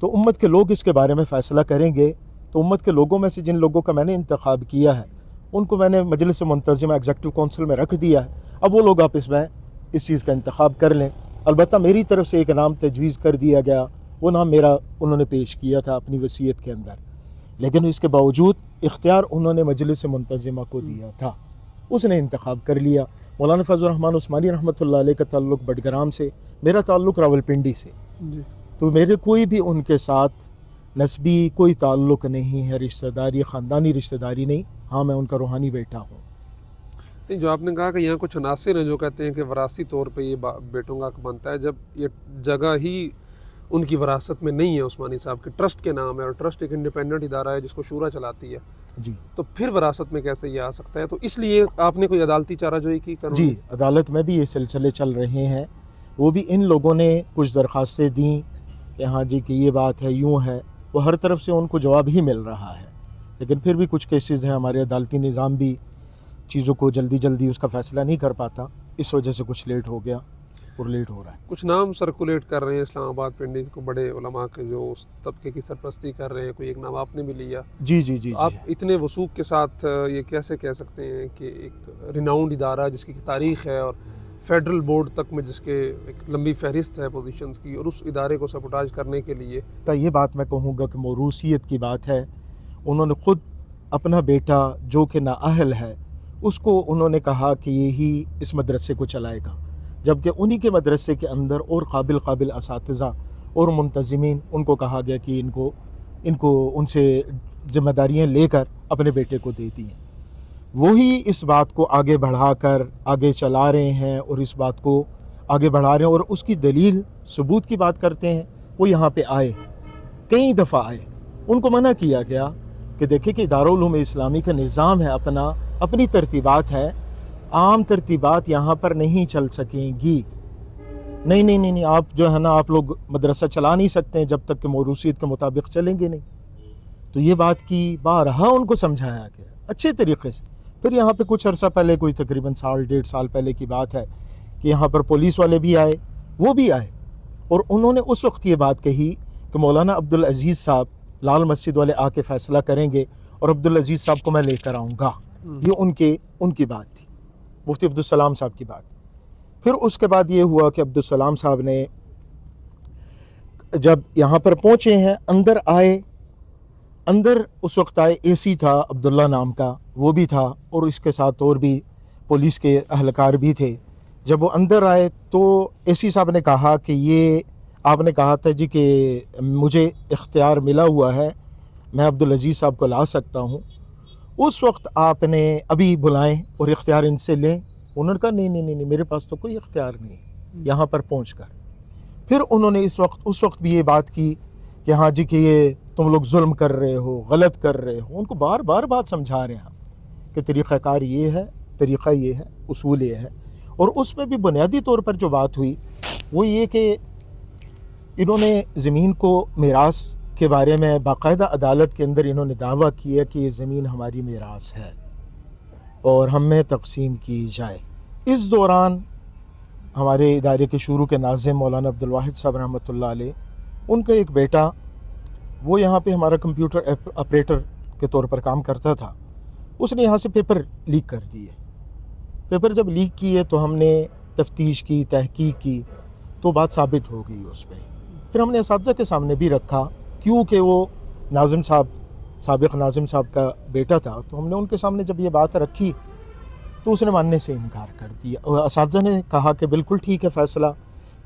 تو امت کے لوگ اس کے بارے میں فیصلہ کریں گے. تو امت کے لوگوں میں سے جن لوگوں کا میں نے انتخاب کیا ہے ان کو میں نے مجلس منتظمہ ایگزیکٹو کونسل میں رکھ دیا ہے. اب وہ لوگ آپس میں اس چیز کا انتخاب کر لیں. البتہ میری طرف سے ایک نام تجویز کر دیا گیا, وہ نام میرا انہوں نے پیش کیا تھا اپنی وصیت کے اندر, لیکن اس کے باوجود اختیار انہوں نے مجلس منتظمہ کو دیا تھا, اس نے انتخاب کر لیا. مولانا فضل الرحمن عثمانی رحمۃ اللہ علیہ کا تعلق بڈگرام سے, میرا تعلق راولپنڈی سے, تو میرے کوئی بھی ان کے ساتھ نسبی کوئی تعلق نہیں ہے, رشتہ داری خاندانی رشتہ داری نہیں. ہاں میں ان کا روحانی بیٹا ہوں. نہیں, جو آپ نے کہا کہ یہاں کچھ عناصر ہیں جو کہتے ہیں کہ وراثی طور پہ یہ بیٹوں کا بنتا ہے, جب یہ جگہ ہی ان کی وراثت میں نہیں ہے عثمانی صاحب کے, ٹرسٹ کے نام ہے, اور ٹرسٹ ایک انڈیپینڈنٹ ادارہ ہے جس کو شورا چلاتی ہے, جی تو پھر وراثت میں کیسے یہ آ سکتا ہے؟ تو اس لیے آپ نے کوئی عدالتی چارہ جوئی کی؟ جی, عدالت میں بھی یہ سلسلے چل رہے ہیں. وہ بھی ان لوگوں نے کچھ درخواستیں دیں کہ ہاں جی کہ یہ بات ہے, یوں ہے. وہ ہر طرف سے ان کو جواب ہی مل رہا ہے, لیکن پھر بھی کچھ کیسز ہیں, ہمارے عدالتی نظام بھی چیزوں کو جلدی اس کا فیصلہ نہیں کر پاتا, اس وجہ سے کچھ لیٹ ہو گیا اور لیٹ ہو رہا ہے. کچھ نام سرکولیٹ کر رہے ہیں اسلام آباد پنڈی کو بڑے علماء کے جو اس طبقے کی سرپرستی کر رہے ہیں, کوئی ایک نام آپ نے بھی لیا. جی آپ اتنے وثوق کے ساتھ یہ کیسے کہہ سکتے ہیں کہ ایک ریناؤنڈ ادارہ جس کی تاریخ ہے اور فیڈرل بورڈ تک میں جس کے ایک لمبی فہرست ہے پوزیشنز کی, اور اس ادارے کو سبوٹاج کرنے کے لیے؟ تو یہ بات میں کہوں گا کہ موروثیت کی بات ہے. انہوں نے خود اپنا بیٹا جو کہ نااہل ہے اس کو انہوں نے کہا کہ یہی اس مدرسے کو چلائے گا, جبکہ انہی کے مدرسے کے اندر اور قابل اساتذہ اور منتظمین, ان کو کہا گیا کہ ان کو ان سے ذمہ داریاں لے کر اپنے بیٹے کو دے دی ہیں. وہی اس بات کو آگے بڑھا کر آگے چلا رہے ہیں اور اس بات کو آگے بڑھا رہے ہیں, اور اس کی دلیل ثبوت کی بات کرتے ہیں. وہ یہاں پہ آئے, کئی دفعہ آئے, ان کو منع کیا گیا کہ دیکھیں کہ دارالعلوم اسلامی کا نظام ہے, اپنی ترتیبات ہے, عام ترتیبات یہاں پر نہیں چل سکیں گی. نہیں, آپ جو ہے نا, آپ لوگ مدرسہ چلا نہیں سکتے ہیں جب تک کہ موروثیت کے مطابق چلیں گے نہیں. تو یہ بات کی بارہا ان کو سمجھایا گیا اچھے طریقے سے. پھر یہاں پہ کچھ عرصہ پہلے, کوئی تقریباً 1.5 سال پہلے کی بات ہے, کہ یہاں پر پولیس والے بھی آئے, وہ بھی آئے, اور انہوں نے اس وقت یہ بات کہی کہ مولانا عبدالعزیز صاحب لال مسجد والے آ کے فیصلہ کریں گے, اور عبدالعزیز صاحب کو میں لے کر آؤں گا. یہ ان کی بات تھی, مفتی عبدالسلام صاحب کی بات. پھر اس کے بعد یہ ہوا کہ عبدالسلام صاحب نے جب یہاں پر پہنچے ہیں, اندر آئے, اندر اس وقت آئے, اے سی تھا عبداللہ نام کا, وہ بھی تھا, اور اس کے ساتھ اور بھی پولیس کے اہلکار بھی تھے. جب وہ اندر آئے تو اے سی صاحب نے کہا کہ یہ آپ نے کہا تھا جی کہ مجھے اختیار ملا ہوا ہے, میں عبدالعزیز صاحب کو لا سکتا ہوں, اس وقت آپ نے ابھی بلائیں اور اختیار ان سے لیں. انہوں نے کہا نہیں, میرے پاس تو کوئی اختیار نہیں یہاں پر پہنچ کر. پھر انہوں نے اس وقت بھی یہ بات کی کہ ہاں جی کہ یہ تم لوگ ظلم کر رہے ہو, غلط کر رہے ہو. ان کو بار بار بات سمجھا رہے ہیں کہ طریقہ کار یہ ہے, طریقہ یہ ہے, اصول یہ ہے. اور اس میں بھی بنیادی طور پر جو بات ہوئی وہ یہ کہ انہوں نے زمین کو میراث کے بارے میں باقاعدہ عدالت کے اندر انہوں نے دعویٰ کیا کہ یہ زمین ہماری میراث ہے اور ہم میں تقسیم کی جائے. اس دوران ہمارے ادارے کے شروع کے ناظم مولانا عبدالواحد صاحب رحمۃ اللہ علیہ, ان کا ایک بیٹا وہ یہاں پہ ہمارا کمپیوٹر آپریٹر کے طور پر کام کرتا تھا, اس نے یہاں سے پیپر لیک کر دیے. پیپر جب لیک کیے تو ہم نے تفتیش کی, تحقیق کی, تو بات ثابت ہو گئی اس پہ. پھر ہم نے اساتذہ کے سامنے بھی رکھا, کیونکہ وہ ناظم صاحب, سابق ناظم صاحب کا بیٹا تھا, تو ہم نے ان کے سامنے جب یہ بات رکھی تو اس نے ماننے سے انکار کر دیا. اساتذہ نے کہا کہ بالکل ٹھیک ہے فیصلہ.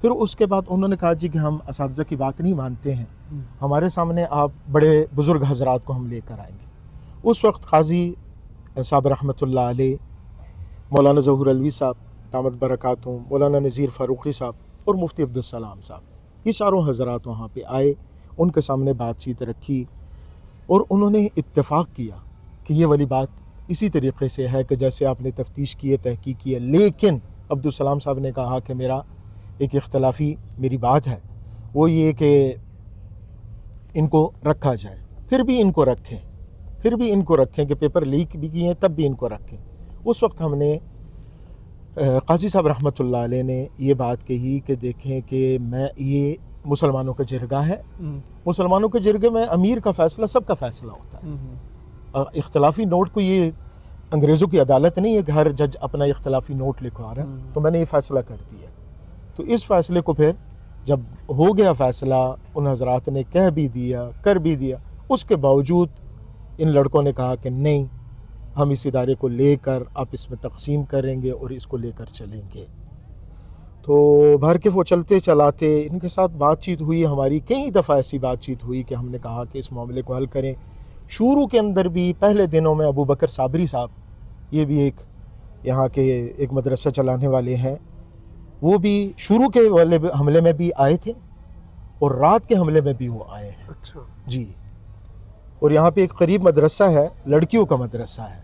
پھر اس کے بعد انہوں نے کہا جی کہ ہم اساتذہ کی بات نہیں مانتے ہیں, ہمارے سامنے آپ بڑے بزرگ حضرات کو ہم لے کر آئیں گے. اس وقت قاضی صاحب رحمۃ اللہ علیہ, مولانا ظہور علوی صاحب دامت برکاتہم, مولانا نذیر فاروقی صاحب اور مفتی عبدالسلام صاحب, یہ چاروں حضرات وہاں پہ آئے, ان کے سامنے بات چیت رکھی, اور انہوں نے اتفاق کیا کہ یہ والی بات اسی طریقے سے ہے کہ جیسے آپ نے تفتیش کی ہے, تحقیق کی ہے. لیکن عبدالسلام صاحب نے کہا کہ میرا ایک اختلافی میری بات ہے, وہ یہ کہ ان کو رکھا جائے. پھر بھی ان کو رکھیں کہ پیپر لیک بھی کیے ہیں تب بھی ان کو رکھیں. اس وقت ہم نے قاضی صاحب رحمۃ اللہ علیہ نے یہ بات کہی کہ دیکھیں کہ میں یہ مسلمانوں کا جرگہ ہے. مسلمانوں کے جرگے میں امیر کا فیصلہ سب کا فیصلہ ہوتا ہے. اختلافی نوٹ کو یہ انگریزوں کی عدالت نہیں ہے کہ ہر جج اپنا اختلافی نوٹ لکھوا رہا ہے تو میں نے یہ فیصلہ کر دیا. تو اس فیصلے کو پھر جب ہو گیا فیصلہ، ان حضرات نے کہہ بھی دیا، کر بھی دیا، اس کے باوجود ان لڑکوں نے کہا کہ نہیں، ہم اس ادارے کو لے کر آپ اس میں تقسیم کریں گے اور اس کو لے کر چلیں گے. تو بھر کے وہ چلتے چلاتے ان کے ساتھ بات چیت ہوئی ہماری، کئی دفعہ ایسی بات چیت ہوئی کہ ہم نے کہا کہ اس معاملے کو حل کریں. شروع کے اندر بھی پہلے دنوں میں ابو بکر صابری صاحب، یہ بھی ایک یہاں کے ایک مدرسہ چلانے والے ہیں، وہ بھی شروع کے والے حملے میں بھی آئے تھے اور رات کے حملے میں بھی وہ آئے ہیں. اچھا جی. اور یہاں پہ ایک قریب مدرسہ ہے، لڑکیوں کا مدرسہ ہے.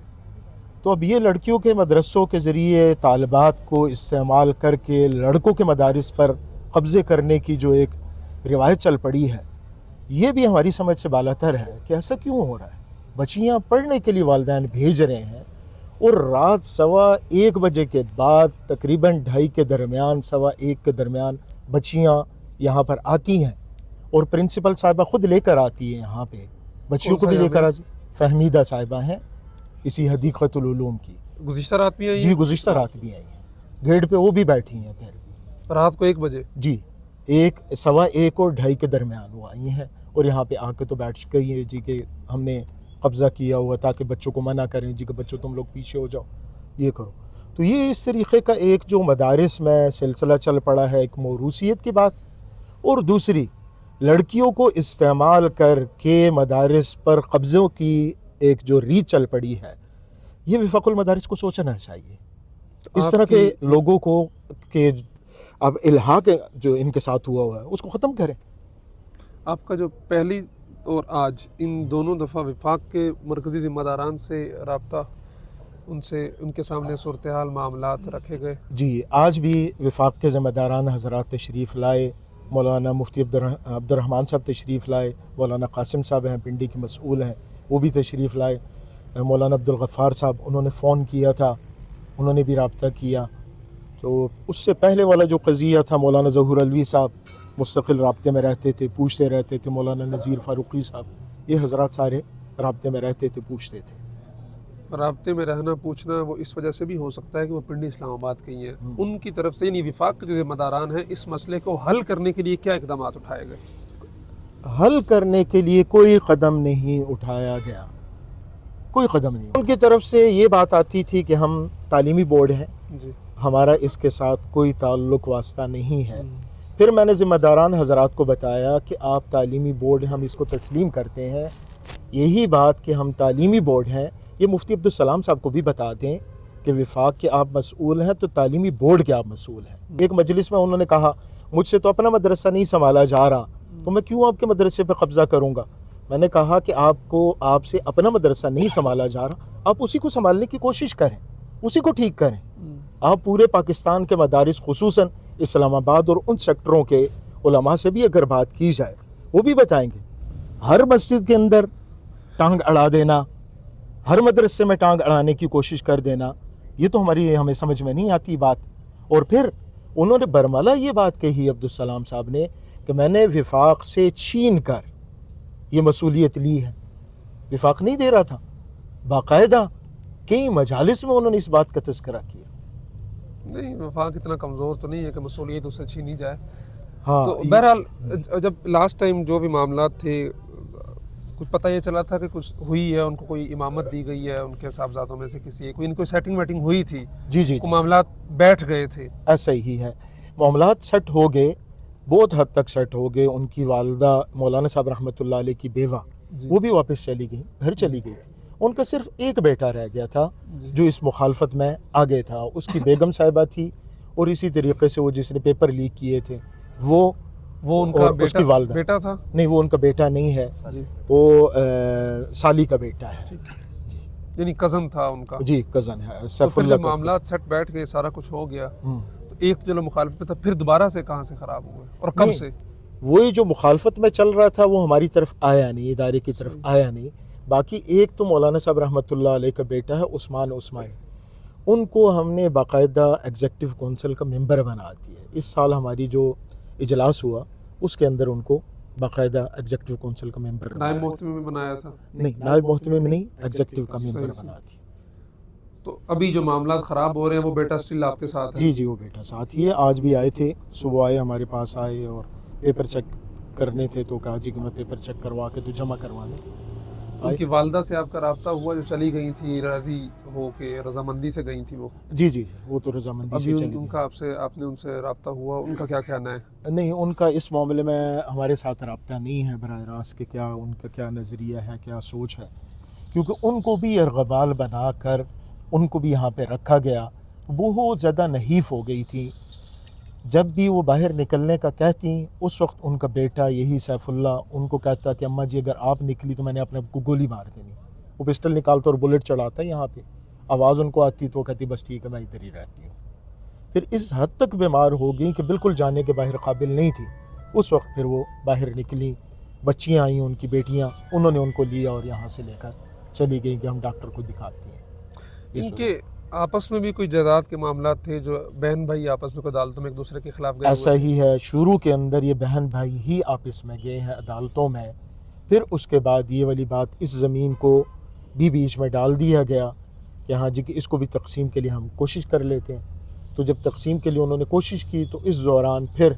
تو اب یہ لڑکیوں کے مدرسوں کے ذریعے طالبات کو استعمال کر کے لڑکوں کے مدارس پر قبضے کرنے کی جو ایک روایت چل پڑی ہے، یہ بھی ہماری سمجھ سے بالاتر ہے کہ ایسا کیوں ہو رہا ہے. بچیاں پڑھنے کے لیے والدین بھیج رہے ہیں اور رات 1:15 بجے کے بعد تقریباً 2:30 کے درمیان، 1:15 کے درمیان بچیاں یہاں پر آتی ہیں اور پرنسپل صاحبہ خود لے کر آتی ہیں یہاں پہ بچیوں کو بھی لے کر آتی. فہمیدہ صاحبہ ہیں اسی حدیقۃ العلوم کی. گزشتہ رات بھی آئی؟ جی گزشتہ رات بھی آئی ہیں، گیٹ پہ وہ بھی بیٹھی ہیں. پھر رات کو 1 بجے؟ جی 1:15 اور 2:30 کے درمیان وہ آئی ہیں اور یہاں پہ آ کے تو بیٹھ گئی ہیں جی کہ ہم نے قبضہ کیا ہوا، تاکہ بچوں کو منع کریں جی کہ بچوں تم لوگ پیچھے ہو جاؤ، یہ کرو. تو یہ اس طریقے کا ایک جو مدارس میں سلسلہ چل پڑا ہے، ایک موروثیت کی بات، اور دوسری لڑکیوں کو استعمال کر کے مدارس پر قبضوں کی ایک جو ریت چل پڑی ہے. یہ وفاق المدارس کو سوچنا چاہیے اس طرح کے لوگوں کو کہ اب الحاق جو ان کے ساتھ ہوا ہے اس کو ختم کریں. آپ کا جو پہلی اور آج ان دونوں دفعہ وفاق کے مرکزی ذمہ داران سے رابطہ، ان کے سامنے صورتحال معاملات رکھے گئے؟ جی آج بھی وفاق کے ذمہ داران حضرات تشریف لائے. مولانا مفتی عبد الرحمن صاحب تشریف لائے، مولانا قاسم صاحب ہیں پنڈی کے مسئول ہیں، وہ بھی تشریف لائے. مولانا عبد الغفار صاحب انہوں نے فون کیا تھا، انہوں نے بھی رابطہ کیا. تو اس سے پہلے والا جو قضیہ تھا، مولانا ظہور علوی صاحب مستقل رابطے میں رہتے تھے، پوچھتے رہتے تھے. مولانا نذیر فاروقی صاحب، یہ حضرات سارے رابطے میں رہتے تھے، پوچھتے تھے. رابطے میں رہنا پوچھنا وہ اس وجہ سے بھی ہو سکتا ہے کہ وہ پنڈی اسلام آباد کے ہی ہیں. ان کی طرف سے یعنی وفاق کے جو ذمہ داران ہیں اس مسئلے کو حل کرنے کے لیے کیا اقدامات اٹھائے گئے؟ حل کرنے کے لیے کوئی قدم نہیں اٹھایا گیا، کوئی قدم نہیں. ان کی طرف سے یہ بات آتی تھی کہ ہم تعلیمی بورڈ ہیں، جی ہمارا اس کے ساتھ کوئی تعلق واسطہ نہیں ہے. پھر میں نے ذمہ داران حضرات کو بتایا کہ آپ تعلیمی بورڈ، ہم اس کو تسلیم کرتے ہیں. یہی بات کہ ہم تعلیمی بورڈ ہیں یہ مفتی عبدالسلام صاحب کو بھی بتا دیں کہ وفاق کے آپ مسئول ہیں تو تعلیمی بورڈ کے آپ مسئول ہیں. ایک مجلس میں انہوں نے کہا مجھ سے تو اپنا مدرسہ نہیں سنبھالا جا رہا تو میں کیوں آپ کے مدرسے پہ قبضہ کروں گا. میں نے کہا کہ آپ سے اپنا مدرسہ نہیں سنبھالا جا رہا، آپ اسی کو سنبھالنے کی کوشش کریں، اسی کو ٹھیک کریں. آپ پورے پاکستان کے مدارس خصوصاً اسلام آباد اور ان سیکٹروں کے علماء سے بھی اگر بات کی جائے وہ بھی بتائیں گے. ہر مسجد کے اندر ٹانگ اڑا دینا، ہر مدرسے میں ٹانگ اڑانے کی کوشش کر دینا، یہ تو ہمیں سمجھ میں نہیں آتی بات. اور پھر انہوں نے برملا یہ بات کہی عبدالسلام صاحب نے کہ میں نے وفاق سے چھین کر یہ مسئولیت لی ہے. وفاق نہیں دے رہا تھا، باقاعدہ کئی مجالس میں انہوں نے اس بات کا تذکرہ کیا. نہیں وفاق اتنا کمزور تو نہیں ہے کہ مسئولیت اسے چھینی جائے. ہاں تو بہرحال جب لاسٹ ٹائم جو بھی معاملات تھے کچھ پتہ یہ چلا تھا کہ کچھ ہوئی ہے، ان کو کوئی امامت دی گئی ہے ان کے صاحبزادوں میں سے کسی کوئی ان کو سیٹنگ ویٹنگ ہوئی تھی؟ جی معاملات بیٹھ گئے تھے. ایسا ہی ہے، معاملات سیٹ ہو گئے، بہت حد تک سیٹ ہو گئے. ان کی والدہ مولانا صاحب رحمۃ اللہ علیہ کی بیوہ وہ بھی واپس چلی گئی، گھر چلی گئی تھی. ان کا صرف ایک بیٹا رہ گیا تھا جو اس مخالفت میں آگے تھا، اس کی بیگم صاحبہ تھی، اور اسی طریقے سے وہ جس نے پیپر لیک کیے تھے وہ ان کا اس کی والدہ بیٹا تھا. نہیں وہ ان کا بیٹا نہیں ہے، وہ سالی کا بیٹا ہے، یعنی کزن تھا ان کا. جی کزن ہے. پھر جب معاملات سیٹ بیٹھ گئے، سارا کچھ ہو گیا، تو ایک تو جو مخالفت پہ تھا پھر دوبارہ سے کہاں سے خراب ہوئے اور کب سے؟ وہی جو مخالفت میں چل رہا تھا وہ ہماری طرف آیا نہیں، ادارے کی طرف آیا نہیں. باقی ایک تو مولانا صاحب رحمۃ اللہ علیہ کا بیٹا ہے عثمان عثمانی، ان کو ہم نے باقاعدہ ایگزیکٹو کونسل کا ممبر بنا دیا. اس سال ہماری جو اجلاس ہوا اس کے اندر ان کو باقاعدہ ایگزیکٹو کونسل کا ممبر نائب محتمی میں بنایا تھا؟ نہیں، نائب محتمی میں نہیں، ایگزیکٹو کا ممبر بنا تھی۔ تو ابھی جو معاملات خراب ہو رہے ہیں وہ بیٹا اسٹل آپ کے ساتھ ہے؟ جی جی، وہ بیٹا ساتھ ہی ہے، آج بھی آئے تھے، صبح آئے ہمارے پاس آئے اور پیپر چیک کرنے تھے تو کہا جی کہ میں پیپر چیک کروا کے تو جمع کروانے۔ ان کی والدہ سے آپ کا رابطہ ہوا جو چلی گئی تھی، راضی ہو کے رضامندی سے گئی تھی وہ؟ جی جی، وہ تو رضامندی سے چلی ان گئی۔ کا آپ نے ان سے رابطہ ہوا، ان کا کیا کہنا ہے؟ نہیں، ان کا اس معاملے میں ہمارے ساتھ رابطہ نہیں ہے براہ راست کہ کیا ان کا کیا نظریہ ہے، کیا سوچ ہے، کیونکہ ان کو بھی ارغبال بنا کر ان کو بھی یہاں پہ رکھا گیا، بہت زیادہ نحیف ہو گئی تھی۔ جب بھی وہ باہر نکلنے کا کہتی، اس وقت ان کا بیٹا یہی سیف اللہ ان کو کہتا کہ اماں جی اگر آپ نکلی تو میں نے اپنے آپ کو گولی مار دینی۔ وہ پسٹل نکالتا اور بلٹ چڑھاتا یہاں پہ، آواز ان کو آتی تو وہ کہتی بس ٹھیک ہے میں ادھر ہی رہتی ہوں۔ پھر اس حد تک بیمار ہو گئی کہ بالکل جانے کے باہر قابل نہیں تھی۔ اس وقت پھر وہ باہر نکلی، بچیاں آئیں ان کی بیٹیاں، انہوں نے ان کو لیا اور یہاں سے لے کر چلی گئی کہ ہم ڈاکٹر کو دکھاتی ہیں۔ ان کے آپس میں بھی کوئی جائیداد کے معاملات تھے جو بہن بھائی آپس میں کوئی عدالتوں میں ایک دوسرے کے خلاف گئے ہوئے ایسا تھے؟ ہی ہے، شروع کے اندر یہ بہن بھائی ہی آپس میں گئے ہیں عدالتوں میں، پھر اس کے بعد یہ والی بات اس زمین کو بھی بیچ میں ڈال دیا گیا کہ ہاں جی کہ اس کو بھی تقسیم کے لیے ہم کوشش کر لیتے ہیں۔ تو جب تقسیم کے لیے انہوں نے کوشش کی تو اس دوران پھر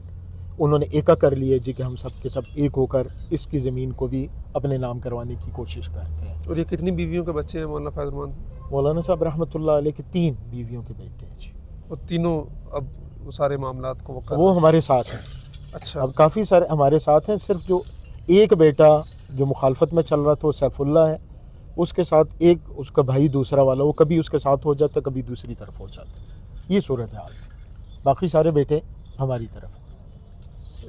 انہوں نے ایکا کر لیے جی کہ ہم سب کے سب ایک ہو کر اس کی زمین کو بھی اپنے نام کروانے کی کوشش کرتے ہیں۔ اور یہ کتنی بیویوں کے بچے ہیں مولانا فیض الرحمان؟ مولانا صاحب رحمۃ اللہ علیہ کے 3 بیویوں کے بیٹے ہیں جی۔ اور تینوں اب سارے معاملات کو وہ ہمارے ساتھ ہیں۔ اچھا، اب کافی سارے ہمارے ساتھ ہیں، صرف جو ایک بیٹا جو مخالفت میں چل رہا تھا وہ سیف اللہ ہے، اس کے ساتھ ایک اس کا بھائی دوسرا والا، وہ کبھی اس کے ساتھ ہو جاتا کبھی دوسری طرف ہو جاتا، یہ صورتحال ہے۔ باقی سارے بیٹے ہماری طرف ہیں۔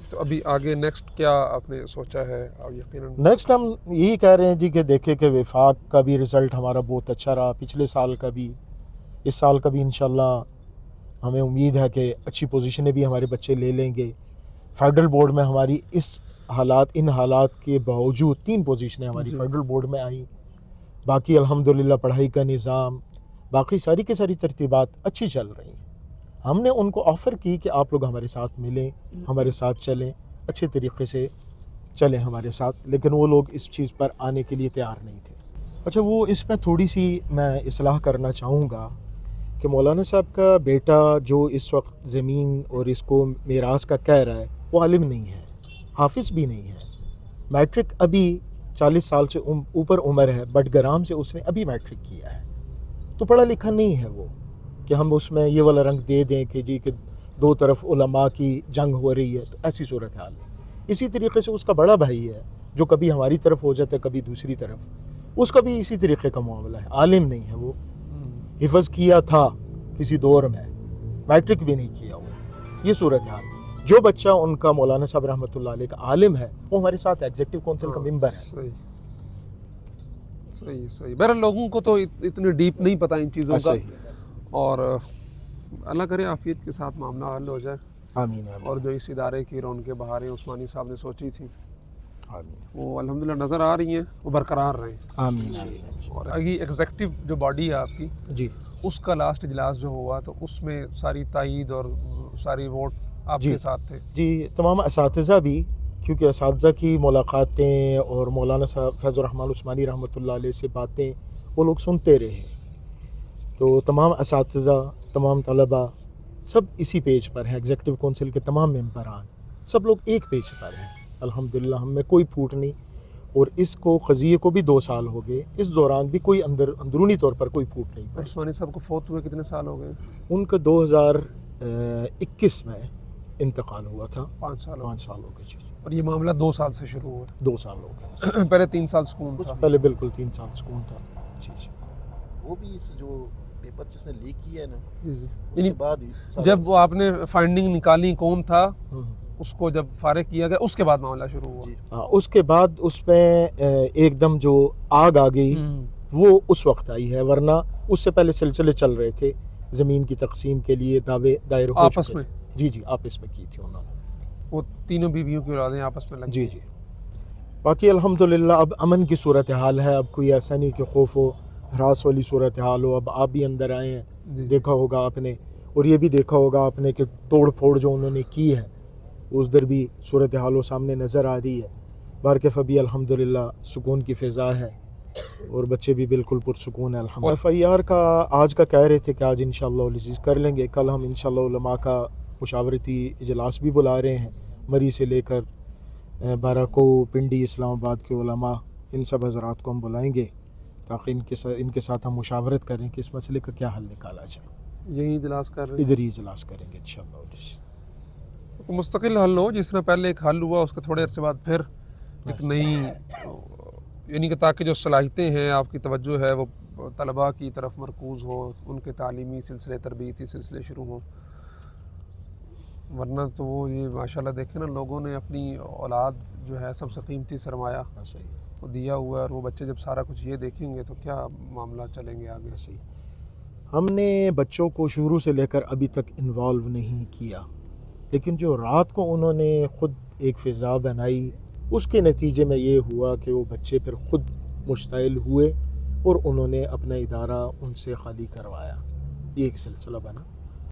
تو ابھی آگے نیکسٹ کیا آپ نے سوچا ہے؟ اور یقیناً نیکسٹ ہم یہی کہہ رہے ہیں جی کہ دیکھیں کہ وفاق کا بھی رزلٹ ہمارا بہت اچھا رہا، پچھلے سال کا بھی، اس سال کا بھی انشاءاللہ ہمیں امید ہے کہ اچھی پوزیشنیں بھی ہمارے بچے لے لیں گے۔ فیڈرل بورڈ میں ہماری ان حالات کے باوجود 3 پوزیشنیں ہماری جی۔ فیڈرل بورڈ میں آئیں۔ باقی الحمدللہ پڑھائی کا نظام، باقی ساری کی ساری ترتیبات اچھی چل رہی ہیں۔ ہم نے ان کو آفر کی کہ آپ لوگ ہمارے ساتھ ملیں، ہمارے ساتھ چلیں، اچھے طریقے سے چلیں ہمارے ساتھ، لیکن وہ لوگ اس چیز پر آنے کے لیے تیار نہیں تھے۔ اچھا، وہ اس میں تھوڑی سی میں اصلاح کرنا چاہوں گا کہ مولانا صاحب کا بیٹا جو اس وقت زمین اور اس کو میراث کا کہہ رہا ہے وہ عالم نہیں ہے، حافظ بھی نہیں ہے، میٹرک ابھی 40 سال سے اوپر عمر ہے، بٹ گرام سے اس نے ابھی میٹرک کیا ہے، تو پڑھا لکھا نہیں ہے وہ کہ ہم اس میں یہ والا رنگ دے دیں کہ جی کہ 2 طرف علماء کی جنگ ہو رہی ہے، تو ایسی صورتحال ہے۔ اسی طریقے سے اس کا بڑا بھائی ہے جو کبھی ہماری طرف ہو جاتا ہے کبھی دوسری طرف، اس کا بھی اسی طریقے کا معاملہ ہے، عالم نہیں ہے وہ، حفظ کیا تھا کسی دور میں، میٹرک بھی نہیں کیا وہ، یہ صورتحال۔ جو بچہ ان کا مولانا صاحب رحمۃ اللہ علیہ کا عالم ہے وہ ہمارے ساتھ ایگزیکٹو کونسل کا ممبر ہے۔ صحیح۔ بہرحال لوگوں کو تو اتنے ڈیپ نہیں پتہ ان چیزوں کا، اور اللہ کرے عافیت کے ساتھ معاملہ حل ہو جائے۔ آمین آمین۔ اور جو اس ادارے کی رونقیں بہاریں عثمانی صاحب نے سوچی تھی آمین وہ الحمدللہ نظر آ رہی ہیں، وہ برقرار رہیں۔ آمین آمین۔ اور یہ ایگزیکٹو جو باڈی ہے آپ کی، جی، اس کا لاسٹ اجلاس جو ہوا تو اس میں ساری تائید اور ساری ووٹ آپ کے ساتھ تھے؟ جی، تمام اساتذہ بھی، کیونکہ اساتذہ کی ملاقاتیں اور مولانا صاحب فیض الرحمان عثمانی رحمۃ اللہ علیہ سے باتیں وہ لوگ سنتے رہے، تو تمام اساتذہ، تمام طلباء سب اسی پیج پر ہیں، ایگزیکٹو کونسل کے تمام ممبران سب لوگ ایک پیج پر ہیں الحمدللہ، ہم میں کوئی پھوٹ نہیں، اور اس کو قضیے کو بھی 2 سال ہو گئے، اس دوران بھی کوئی اندرونی طور پر کوئی پھوٹ نہیں پڑی۔ عثمانی صاحب کو فوت ہوئے کتنے سال ہو گئے؟ ان کا 2021 میں انتقال ہوا تھا، 5 سال 5 سال ہو گئے جی۔ اور یہ معاملہ 2 سال سے شروع ہوا؟ 2 سال ہو گئے، پہلے 3 سال سکون کچھ تھا؟ پہلے بالکل 3 سال سکون تھا جی جی۔ وہ بھی اس جو پیپر جس نے لیک کیا ہے نا، جی اس کے بعد جب وہ آپ نے فائنڈنگ نکالی کون تھا، اس کو جب فارغ کیا گیا اس کے بعد معاملہ شروع ہوا؟ اس کے بعد اس میں ایک دم جو آگ آ گئی وہ اس وقت آئی ہے، ورنہ اس سے پہلے سلسلے چل رہے تھے زمین کی تقسیم کے لیے، دعوے دائر ہو آپس چکے میں؟ تھے جی جی، آپس میں کی تھی انہوں نے، وہ تینوں بیویوں کی اولادیں آپس میں لگی؟ جی جی۔ باقی الحمدللہ اب امن کی صورتحال ہے، اب کوئی ایسا نہیں کہ خوف و ہراس والی صورتحال ہو، اب آپ بھی اندر آئے ہیں، دیکھا ہوگا آپ نے، اور یہ بھی دیکھا ہوگا آپ نے کہ توڑ پھوڑ جو انہوں نے کی ہے ادھر بھی صورتحال و سامنے نظر آ رہی ہے. بارکیف ابھی الحمدللہ سکون کی فضا ہے اور بچے بھی بالکل پرسکون ہیں الحمدللہ. FIR کا آج کا کہہ رہے تھے کہ آج انشاءاللہ العزیز کر لیں گے. کل ہم انشاءاللہ علماء کا مشاورتی اجلاس بھی بلا رہے ہیں, مری سے لے کر باراکو, پنڈی, اسلام آباد کے علماء, ان سب حضرات کو ہم بلائیں گے تاکہ ان کے ساتھ ہم مشاورت کریں کہ اس مسئلے کا کیا حل نکالا جائے. یہی اجلاس کر رہے ہیں, ادھر ہی اجلاس کریں گے انشاءاللہ العزیز. مستقل حل ہو جس طرح پہلے ایک حل ہوا, اس کے تھوڑے عرصے بعد پھر ایک نئی, یعنی کہ تاکہ جو صلاحیتیں ہیں, آپ کی توجہ ہے وہ طلباء کی طرف مرکوز ہو, ان کے تعلیمی سلسلے, تربیتی سلسلے شروع ہوں. ورنہ تو وہ یہ ماشاءاللہ دیکھیں نا, لوگوں نے اپنی اولاد جو ہے سب سے قیمتی سرمایہ وہ دیا ہوا ہے, اور وہ بچے جب سارا کچھ یہ دیکھیں گے تو کیا معاملات چلیں گے آگے. صحیح. ہم نے بچوں کو شروع سے لے کر ابھی تک انوالو نہیں کیا, لیکن جو رات کو انہوں نے خود ایک فضا بنائی, اس کے نتیجے میں یہ ہوا کہ وہ بچے پھر خود مشتعل ہوئے اور انہوں نے اپنا ادارہ ان سے خالی کروایا. یہ ایک سلسلہ بنا.